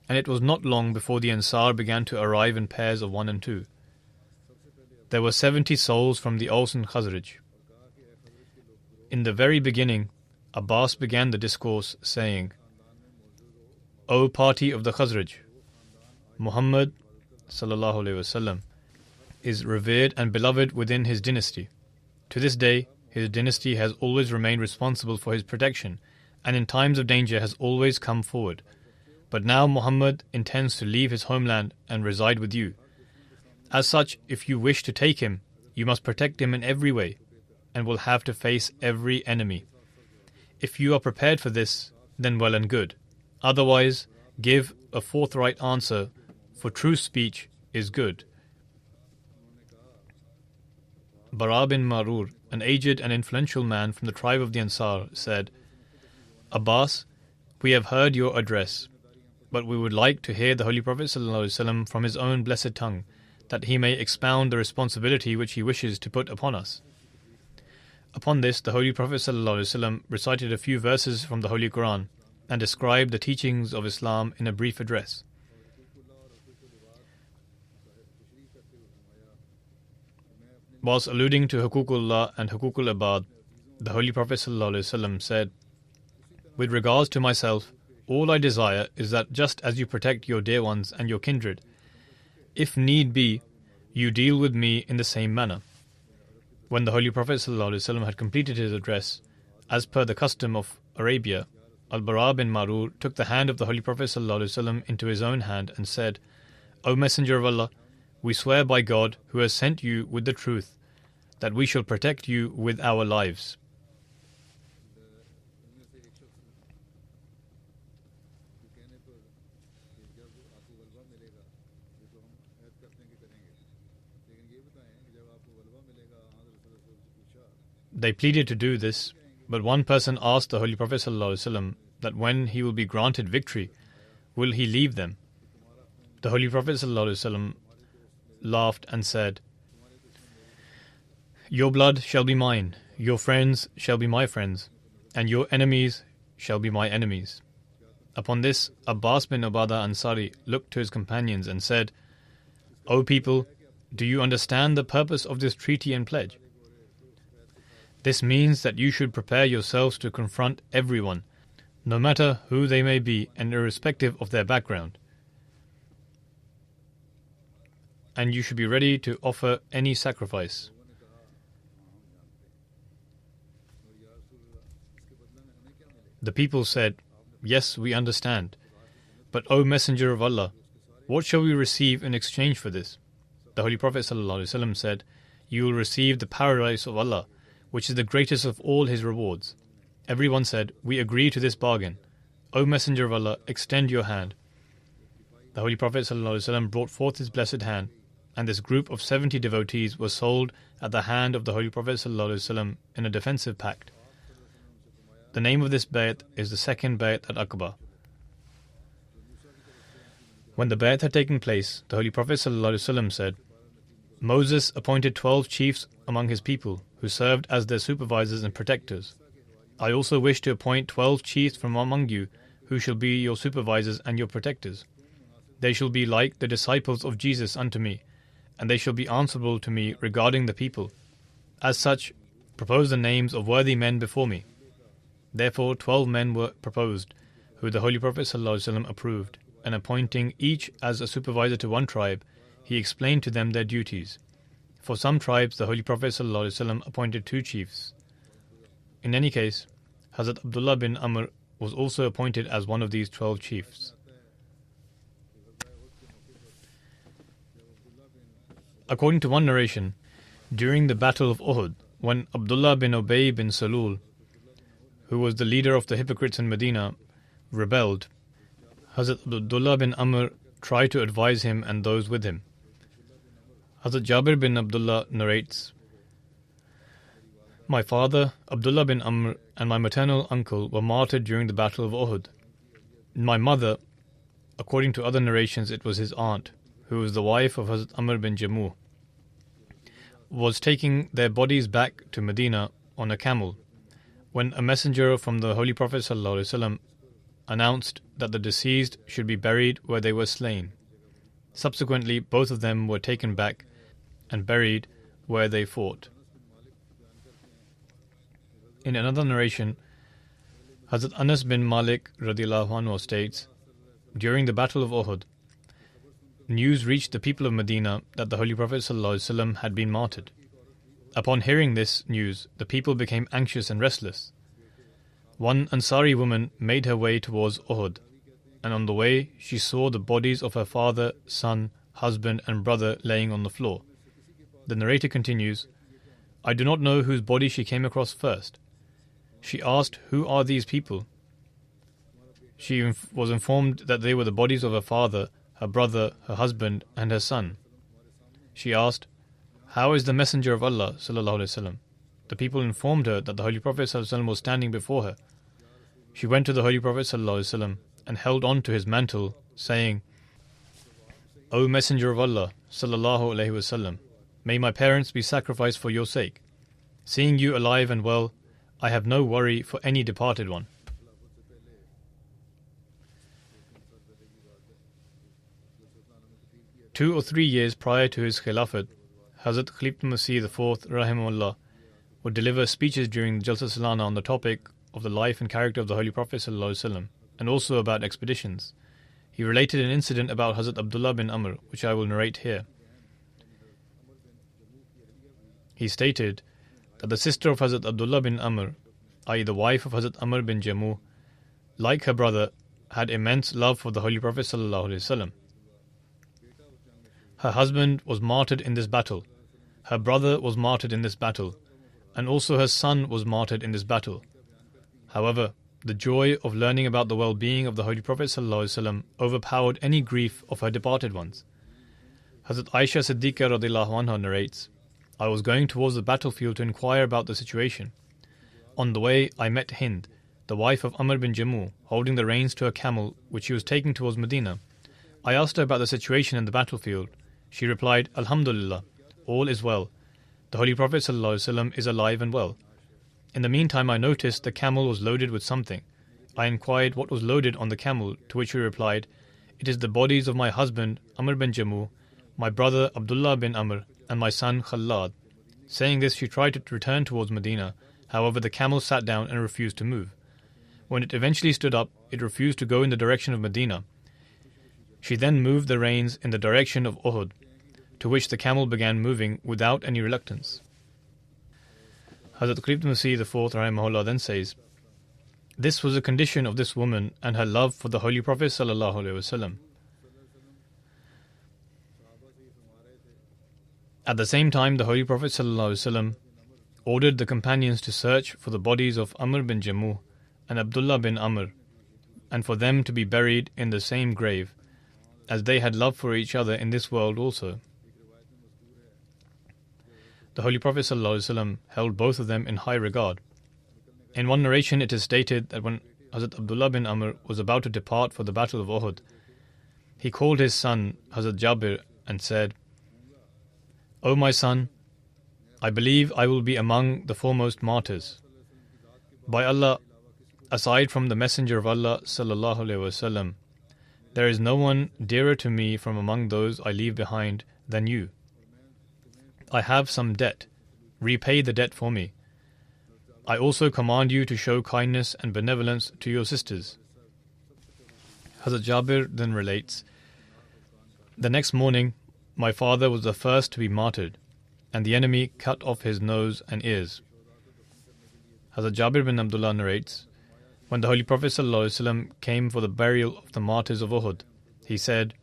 B: and it was not long before the Ansar began to arrive in pairs of 1 and 2. There were 70 souls from the Aus and Khazraj. In the very beginning, Abbas began the discourse saying, "O party of the Khazraj, Muhammad ﷺ is revered and beloved within his dynasty. To this day, his dynasty has always remained responsible for his protection, and in times of danger has always come forward. But now Muhammad intends to leave his homeland and reside with you. As such, if you wish to take him, you must protect him in every way, and will have to face every enemy. If you are prepared for this, then well and good. Otherwise, give a forthright answer, for true speech is good. Bara bin Marur, an aged and influential man from the tribe of the Ansar, said, Abbas, we have heard your address, but we would like to hear the Holy Prophet ﷺ from his own blessed tongue, that he may expound the responsibility which he wishes to put upon us. Upon this, the Holy Prophet ﷺ recited a few verses from the Holy Quran and described the teachings of Islam in a brief address. Whilst alluding to Huququllah and Huququl Ibad, the Holy Prophet ﷺ said, With regards to myself, all I desire is that just as you protect your dear ones and your kindred, if need be, you deal with me in the same manner. When the Holy Prophet ﷺ had completed his address, as per the custom of Arabia, Al-Bara bin Marur took the hand of the Holy Prophet ﷺ into his own hand and said, O Messenger of Allah, we swear by God who has sent you with the truth, that we shall protect you with our lives. They pleaded to do this, but one person asked the Holy Prophet ﷺ that when he will be granted victory, will he leave them? The Holy Prophet ﷺ laughed and said, Your blood shall be mine, your friends shall be my friends, and your enemies shall be my enemies. Upon this, Abbas bin Ubadah Ansari looked to his companions and said, O people, do you understand the purpose of this treaty and pledge? This means that you should prepare yourselves to confront everyone, no matter who they may be and irrespective of their background. And you should be ready to offer any sacrifice. The people said, Yes, we understand. But O Messenger of Allah, what shall we receive in exchange for this? The Holy Prophet ﷺ said, You will receive the paradise of Allah, which is the greatest of all his rewards. Everyone said, We agree to this bargain. O Messenger of Allah, extend your hand. The Holy Prophet ﷺ brought forth his blessed hand, and this group of 70 devotees was sold at the hand of the Holy Prophet ﷺ in a defensive pact. The name of this bay'at is the second bay'at al-Aqaba. When the bay'at had taken place, the Holy Prophet ﷺ said, Moses appointed 12 chiefs among his people, who served as their supervisors and protectors. I also wish to appoint 12 chiefs from among you, who shall be your supervisors and your protectors. They shall be like the disciples of Jesus unto me, and they shall be answerable to me regarding the people. As such, propose the names of worthy men before me. Therefore 12 men were proposed, who the Holy Prophet ﷺ approved, and appointing each as a supervisor to one tribe, he explained to them their duties. For some tribes, the Holy Prophet ﷺ appointed 2 chiefs. In any case, Hazrat Abdullah bin Amr was also appointed as one of these 12 chiefs. According to one narration, during the Battle of Uhud, when Abdullah bin Ubay bin Salul, who was the leader of the hypocrites in Medina, rebelled, Hazrat Abdullah bin Amr tried to advise him and those with him. Hazrat Jabir bin Abdullah narrates, My father, Abdullah bin Amr, and my maternal uncle were martyred during the Battle of Uhud. My mother, according to other narrations it was his aunt, who was the wife of Hazrat Amr bin Jamuh, was taking their bodies back to Medina on a camel, when a messenger from the Holy Prophet ﷺ announced that the deceased should be buried where they were slain. Subsequently, both of them were taken back and buried where they fought. In another narration, Hazrat Anas bin Malik radhiyallahu anhu states, during the Battle of Uhud, news reached the people of Medina that the Holy Prophet ﷺ had been martyred. Upon hearing this news, the people became anxious and restless. One Ansari woman made her way towards Uhud, and on the way she saw the bodies of her father, son, husband, and brother laying on the floor. The narrator continues, I do not know whose body she came across first. She asked, Who are these people? She was informed that they were the bodies of her father, her brother, her husband, and her son. She asked, How is the Messenger of Allah sallallahu alaihi wasallam? The people informed her that the Holy Prophet sallallahu alaihi wasallam was standing before her. She went to the Holy Prophet sallallahu alaihi wasallam and held on to his mantle, saying, O Messenger of Allah sallallahu alaihi wasallam, may my parents be sacrificed for your sake. Seeing you alive and well, I have no worry for any departed one. Two or 3 years prior to his Khilafat, Hazrat Khalifat Masih IV rahimahullah would deliver speeches during the Jalsa Salana on the topic of the life and character of the Holy Prophet ﷺ, and also about expeditions. He related an incident about Hazrat Abdullah bin Amr, which I will narrate here. He stated that the sister of Hazrat Abdullah bin Amr, i.e. the wife of Hazrat Amr bin Jammu, like her brother, had immense love for the Holy Prophet ﷺ. Her husband was martyred in this battle, her brother was martyred in this battle, and also her son was martyred in this battle. However, the joy of learning about the well-being of the Holy Prophet ﷺ overpowered any grief of her departed ones. Hazrat Aisha Siddiqa radhiyallahu anha narrates, I was going towards the battlefield to inquire about the situation. On the way, I met Hind, the wife of Amr bin Jammu, holding the reins to a camel which she was taking towards Medina. I asked her about the situation in the battlefield. She replied, Alhamdulillah, all is well. The Holy Prophet ﷺ is alive and well. In the meantime, I noticed the camel was loaded with something. I inquired what was loaded on the camel, to which she replied, It is the bodies of my husband, Amr bin Jammu, my brother Abdullah bin Amr, and my son Khalad. Saying this, she tried to return towards Medina. However, the camel sat down and refused to move. When it eventually stood up, it refused to go in the direction of Medina. She then moved the reins in the direction of Uhud, to which the camel began moving without any reluctance. Hazrat Khalifat Masih IV rahimahullah then says, This was a condition of this woman and her love for the Holy Prophet sallallahu alaihi wasallam. At the same time, the Holy Prophet sallallahu alaihi wasallam ordered the companions to search for the bodies of Amr bin Jammu and Abdullah bin Amr, and for them to be buried in the same grave, as they had love for each other in this world also. The Holy Prophet ﷺ held both of them in high regard. In one narration it is stated that when Hazrat Abdullah bin Amr was about to depart for the battle of Uhud, he called his son Hazrat Jabir and said, O my son, I believe I will be among the foremost martyrs. By Allah, aside from the Messenger of Allah sallallahu alaihi wasallam, there is no one dearer to me from among those I leave behind than you. I have some debt. Repay the debt for me. I also command you to show kindness and benevolence to your sisters. Hazrat Jabir then relates, The next morning, my father was the first to be martyred, and the enemy cut off his nose and ears. Hazrat Jabir bin Abdullah narrates, When the Holy Prophet ﷺ came for the burial of the martyrs of Uhud, he said,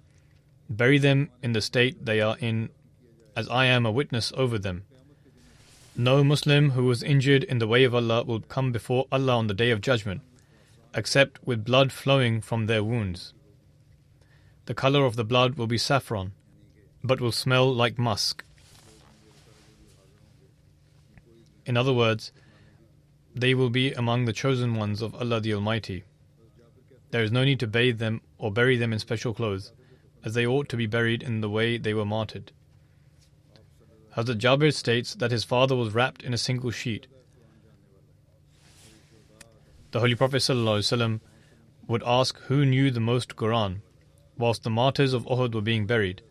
B: Bury them in the state they are in, as I am a witness over them. No Muslim who was injured in the way of Allah will come before Allah on the Day of Judgment, except with blood flowing from their wounds. The color of the blood will be saffron, but will smell like musk. In other words, they will be among the chosen ones of Allah the Almighty. There is no need to bathe them or bury them in special clothes, as they ought to be buried in the way they were martyred. Hazrat Jabir states that his father was wrapped in a single sheet. The Holy Prophet ﷺ would ask who knew the most Quran, whilst the martyrs of Uhud were being buried.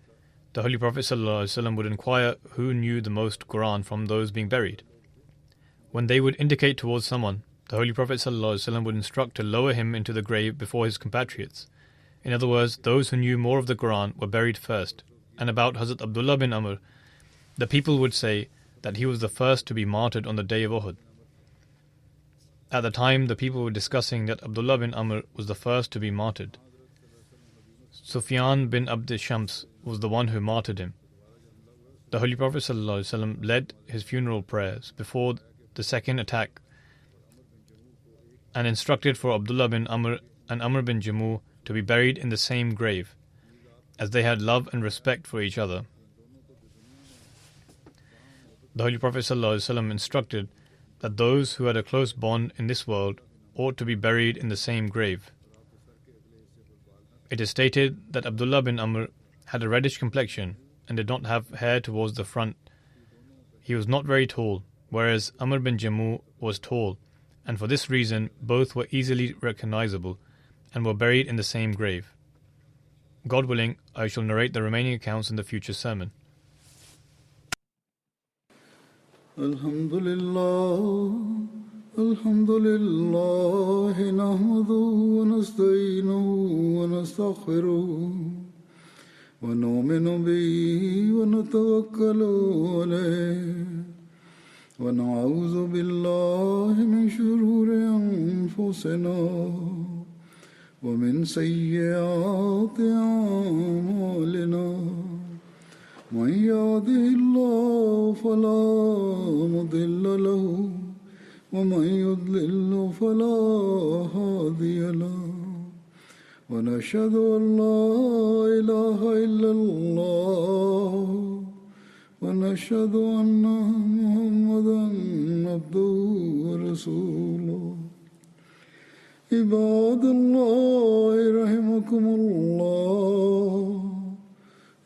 B: The Holy Prophet ﷺ would inquire who knew the most Quran from those being buried. When they would indicate towards someone, the Holy Prophet ﷺ would instruct to lower him into the grave before his compatriots. In other words, those who knew more of the Quran were buried first. And about Hazrat Abdullah bin Amr, the people would say that he was the first to be martyred on the day of Uhud. At the time, the people were discussing that Abdullah bin Amr was the first to be martyred. Sufyan bin Abd Shams was the one who martyred him. The Holy Prophet ﷺ led his funeral prayers before the second attack and instructed for Abdullah bin Amr and Amr bin Jamuh to be buried in the same grave, as they had love and respect for each other. The Holy Prophet ﷺ instructed that those who had a close bond in this world ought to be buried in the same grave. It is stated that Abdullah bin Amr had a reddish complexion and did not have hair towards the front. He was not very tall, whereas Amr bin Jamuh was tall, and for this reason both were easily recognizable and were buried in the same grave. God willing, I shall narrate the remaining accounts in the future sermon.
A: Alhamdulillah, nahmaduhu wa nasta'inuhu wa nastaghfiruh wa nu'minu bihi wa natawakkalu alayhi wa na'udhu billahi min shururi anfusina wa min sayyiati a'malina. من يهده الله فلا مضل له ومن يضلل فلا هادي له ونشهد أن لا إله إلا الله ونشهد أن محمدا عبده ورسوله. عباد الله رحمكم الله،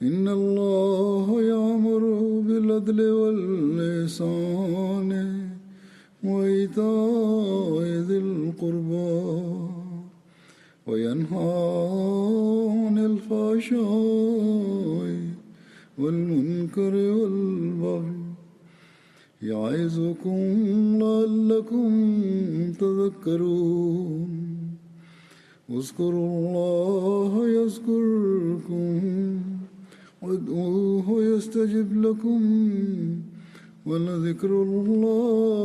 A: إن الله يأمر بالعدل والإحسان وإيتاء ذي القربى وينهى عن الفحشاء والمنكر والبغي يعظكم لعلكم تذكرون. اذكروا الله يذكركم وادعوه يستجب لكم ولذكر الله